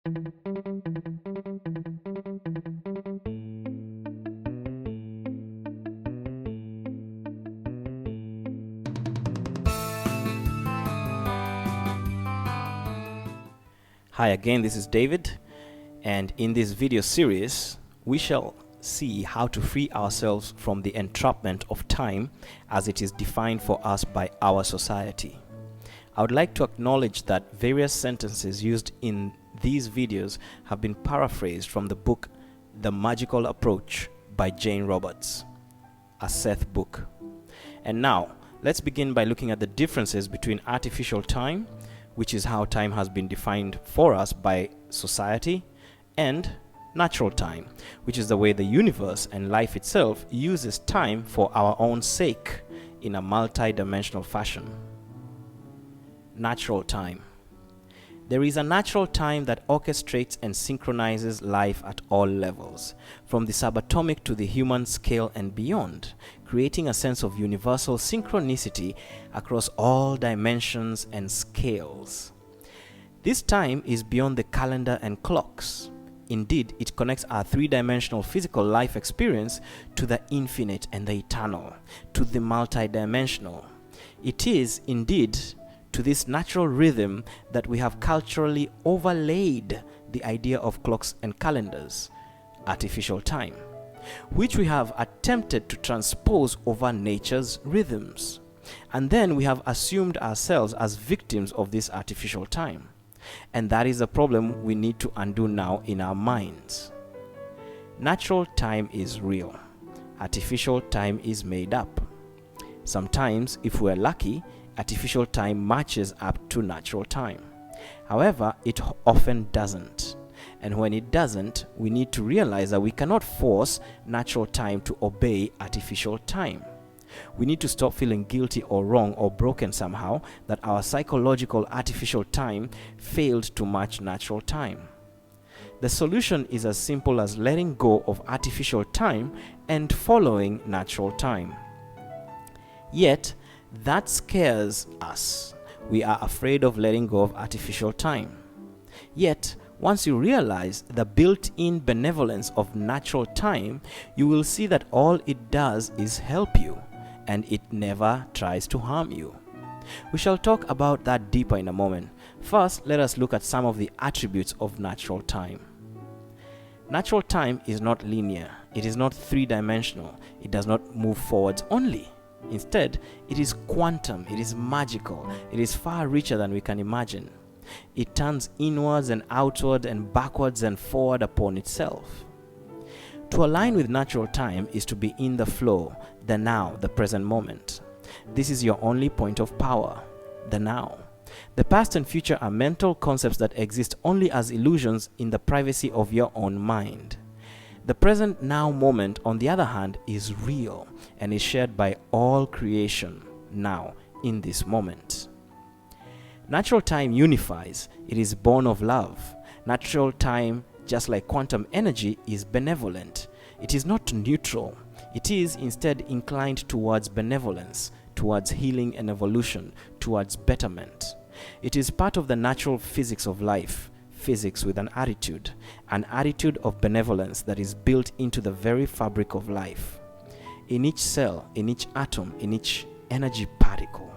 Hi again, this is David, and in this video series we shall see how to free ourselves from the entrapment of time as it is defined for us by our society. I would like to acknowledge that various sentences used in these videos have been paraphrased from the book The Magical Approach by Jane Roberts, a Seth book. And now let's begin by looking at the differences between artificial time, which is how time has been defined for us by society, and natural time, which is the way the universe and life itself uses time for our own sake in a multi-dimensional fashion. Natural time. There is a natural time that orchestrates and synchronizes life at all levels, from the subatomic to the human scale and beyond, creating a sense of universal synchronicity across all dimensions and scales. This time is beyond the calendar and clocks. Indeed, it connects our three-dimensional physical life experience to the infinite and the eternal, to the multidimensional. It is, indeed, to this natural rhythm that we have culturally overlaid the idea of clocks and calendars, artificial time, which we have attempted to transpose over nature's rhythms. And then we have assumed ourselves as victims of this artificial time. And that is a problem we need to undo now in our minds. Natural time is real. Artificial time is made up. Sometimes, if we're lucky, artificial time matches up to natural time. However, it often doesn't. And when it doesn't, we need to realize that we cannot force natural time to obey artificial time. We need to stop feeling guilty or wrong or broken somehow that our psychological artificial time failed to match natural time. The solution is as simple as letting go of artificial time and following natural time. Yet, that scares us. We are afraid of letting go of artificial time. Yet, once you realize the built-in benevolence of natural time, you will see that all it does is help you, and it never tries to harm you. We shall talk about that deeper in a moment. First, let us look at some of the attributes of natural time. Natural time is not linear. It is not three-dimensional. It does not move forwards only. Instead, it is quantum, it is magical, it is far richer than we can imagine. It turns inwards and outward and backwards and forward upon itself. To align with natural time is to be in the flow, the now, the present moment. This is your only point of power, the now. The past and future are mental concepts that exist only as illusions in the privacy of your own mind. The present now moment, on the other hand, is real and is shared by all creation now, in this moment. Natural time unifies. It is born of love. Natural time, just like quantum energy, is benevolent. It is not neutral. It is instead inclined towards benevolence, towards healing and evolution, towards betterment. It is part of the natural physics of life. Physics with an attitude of benevolence that is built into the very fabric of life, in each cell, in each atom, in each energy particle.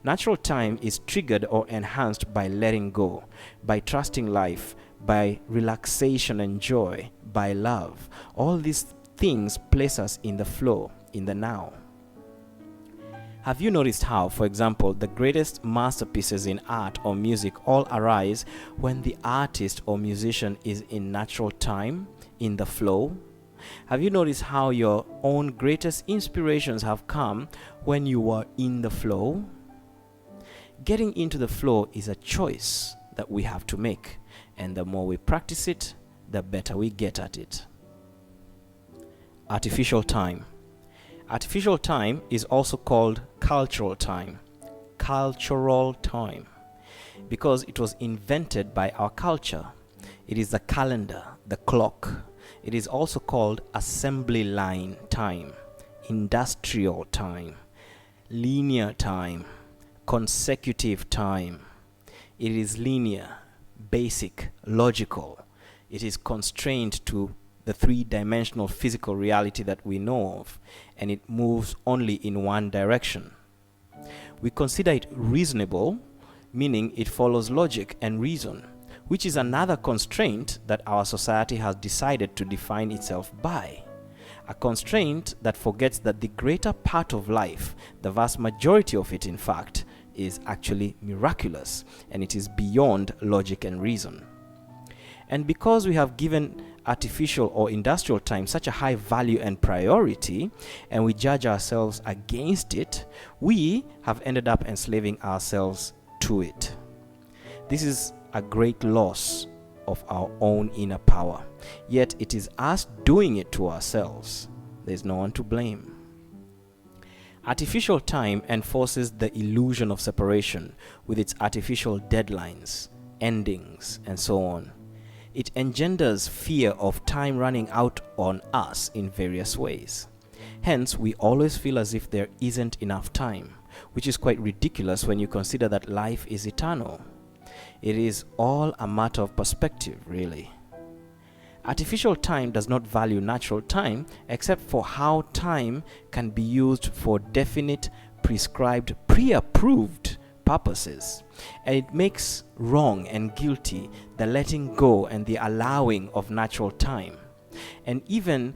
Natural time is triggered or enhanced by letting go, by trusting life, by relaxation and joy, by love. All these things place us in the flow, in the now. Have you noticed how, for example, the greatest masterpieces in art or music all arise when the artist or musician is in natural time, in the flow? Have you noticed how your own greatest inspirations have come when you were in the flow? Getting into the flow is a choice that we have to make, and the more we practice it, the better we get at it. Artificial time. Artificial time is also called cultural time, because it was invented by our culture. It is the calendar, the clock. It is also called assembly line time, industrial time, linear time, consecutive time. It is linear, basic, logical. It is constrained to the three-dimensional physical reality that we know of, and it moves only in one direction. We consider it reasonable, meaning it follows logic and reason, which is another constraint that our society has decided to define itself by. A constraint that forgets that the greater part of life, the vast majority of it in fact, is actually miraculous, and it is beyond logic and reason. And because we have given artificial or industrial time such a high value and priority, and we judge ourselves against it, we have ended up enslaving ourselves to it. This is a great loss of our own inner power, yet it is us doing it to ourselves. There's no one to blame. Artificial time enforces the illusion of separation with its artificial deadlines, endings, and so on. It engenders fear of time running out on us in various ways. Hence, we always feel as if there isn't enough time, which is quite ridiculous when you consider that life is eternal. It is all a matter of perspective, really. Artificial time does not value natural time except for how time can be used for definite, prescribed, pre-approved purposes, and it makes wrong and guilty the letting go and the allowing of natural time, and even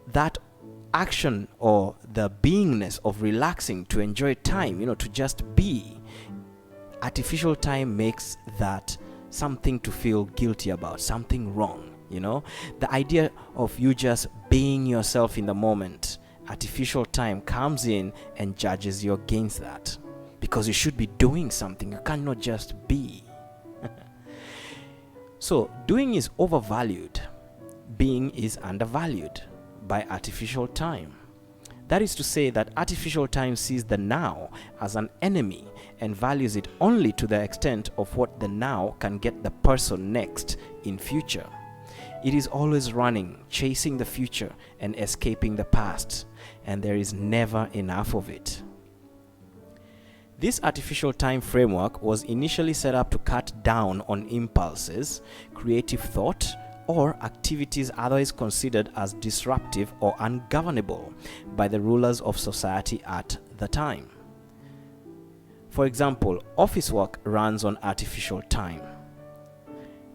that action or the beingness of relaxing to enjoy time, to just be. Artificial time makes that something to feel guilty about, something wrong. The idea of you just being yourself in the moment, artificial time comes in and judges you against that. Because you should be doing something. You cannot just be. So, doing is overvalued. Being is undervalued by artificial time. That is to say that artificial time sees the now as an enemy and values it only to the extent of what the now can get the person next in future. It is always running, chasing the future and escaping the past, and there is never enough of it. This artificial time framework was initially set up to cut down on impulses, creative thought, or activities otherwise considered as disruptive or ungovernable by the rulers of society at the time. For example, office work runs on artificial time.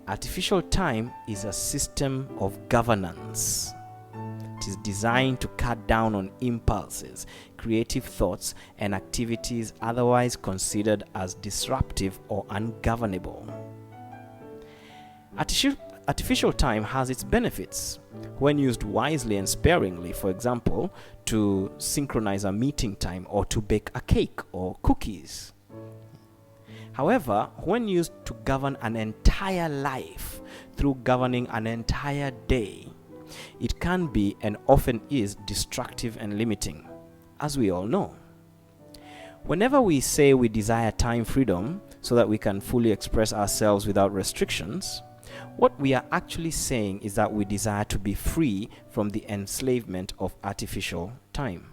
Artificial time is a system of governance. It is designed to cut down on impulses, creative thoughts, and activities otherwise considered as disruptive or ungovernable. Artificial time has its benefits when used wisely and sparingly, for example, to synchronize a meeting time or to bake a cake or cookies. However, when used to govern an entire life through governing an entire day, it can be and often is destructive and limiting, as we all know. Whenever we say we desire time freedom so that we can fully express ourselves without restrictions, what we are actually saying is that we desire to be free from the enslavement of artificial time.